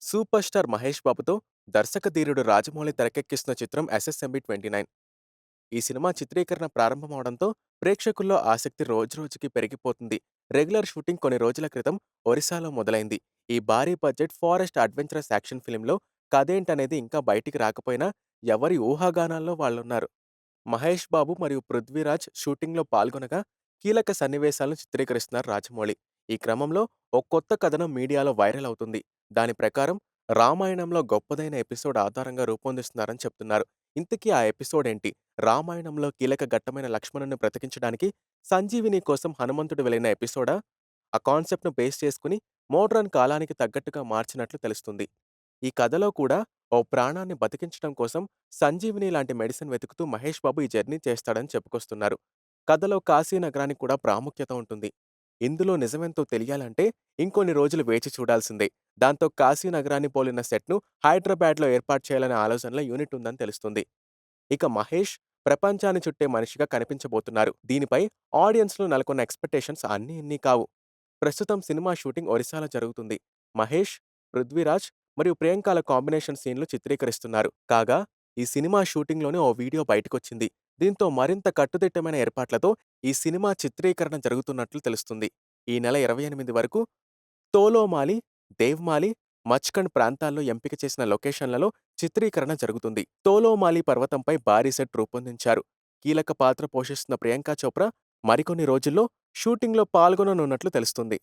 Super star Mahesh బాబుతో దర్శకధీరుడు రాజమౌళి తెరకెక్కిస్తున్న చిత్రం 'SSMB 29'. ఈ సినిమా చిత్రీకరణ ప్రారంభమవడంతో ప్రేక్షకుల్లో ఆసక్తి రోజురోజుకి పెరిగిపోతుంది. రెగ్యులర్ షూటింగ్ కొన్ని రోజుల క్రితం ఒరిస్సాలో మొదలైంది. ఈ భారీ బడ్జెట్ ఫారెస్ట్ అడ్వెంచరస్ యాక్షన్ ఫిల్మ్‌లో కథేంటనేది ఇంకా బయటికి రాకపోయినా ఎవరి ఊహాగానాల్లో వాళ్ళున్నారు. మహేష్ బాబు మరియు పృథ్వీరాజ్ షూటింగ్‌లో పాల్గొనగా కీలక సన్నివేశాలను చిత్రీకరిస్తున్నారు రాజమౌళి. ఈ క్రమంలో ఓ కొత్త కథనం మీడియాలో వైరల్ అవుతుంది. దాని ప్రకారం రామాయణంలో గొప్పదైన ఎపిసోడ్ ఆధారంగా రూపొందిస్తున్నారని చెప్తున్నారు. ఇంతకీ ఆ ఎపిసోడ్ ఏంటి? రామాయణంలో కీలక ఘట్టమైన లక్ష్మణుని బ్రతికించడానికి సంజీవిని కోసం హనుమంతుడు వెళ్లిన ఎపిసోడా? ఆ కాన్సెప్ట్‌ను బేస్ చేసుకుని మోడ్రన్ కాలానికి తగ్గట్టుగా మార్చినట్లు తెలుస్తుంది. ఈ కథలో కూడా ఓ ప్రాణాన్ని బతికించడం కోసం సంజీవిని లాంటి మెడిసిన్ వెతుకుతూ మహేష్ బాబు ఈ జర్నీ చేస్తాడని చెప్పుకొస్తున్నారు. కథలో కాశీ నగరానికి కూడా ప్రాముఖ్యత ఉంటుంది. ఇందులో నిజమెంతో తెలియాలంటే ఇంకొన్ని రోజులు వేచి చూడాల్సిందే. దాంతో కాశీ నగరాన్ని పోలిన సెట్‌ను హైదరాబాద్‌లో ఏర్పాటు చేయాలనే ఆలోచనలో యూనిట్ ఉందని తెలుస్తుంది. ఇక మహేష్ ప్రపంచాన్ని చుట్టే మనిషిగా కనిపించబోతున్నారు. దీనిపై ఆడియన్స్‌లో నెలకొన్న ఎక్స్‌పెక్టేషన్స్ అన్నీ ఇన్ని కావు. ప్రస్తుతం సినిమా షూటింగ్ ఒరిస్సాలో జరుగుతుంది. మహేష్, పృథ్వీరాజ్ మరియు ప్రియాంకల కాంబినేషన్ సీన్‌లు చిత్రీకరిస్తున్నారు. కాగా ఈ సినిమా షూటింగ్‌లోనే ఓ వీడియో బయటకొచ్చింది. దీంతో మరింత కట్టుదిట్టమైన ఏర్పాట్లతో ఈ సినిమా చిత్రీకరణ జరుగుతున్నట్లు తెలుస్తుంది. ఈ నెల 28 వరకు తోలోమాలి, దేవ్మాలి, మచ్కండ్ ప్రాంతాల్లో ఎంపిక చేసిన లొకేషన్లలో చిత్రీకరణ జరుగుతుంది. తోలోమాలి పర్వతంపై భారీ సెట్ రూపొందించారు. కీలక పాత్ర పోషిస్తున్న ప్రియాంక చోప్రా మరికొన్ని రోజుల్లో షూటింగ్‌లో పాల్గొననున్నట్లు తెలుస్తుంది.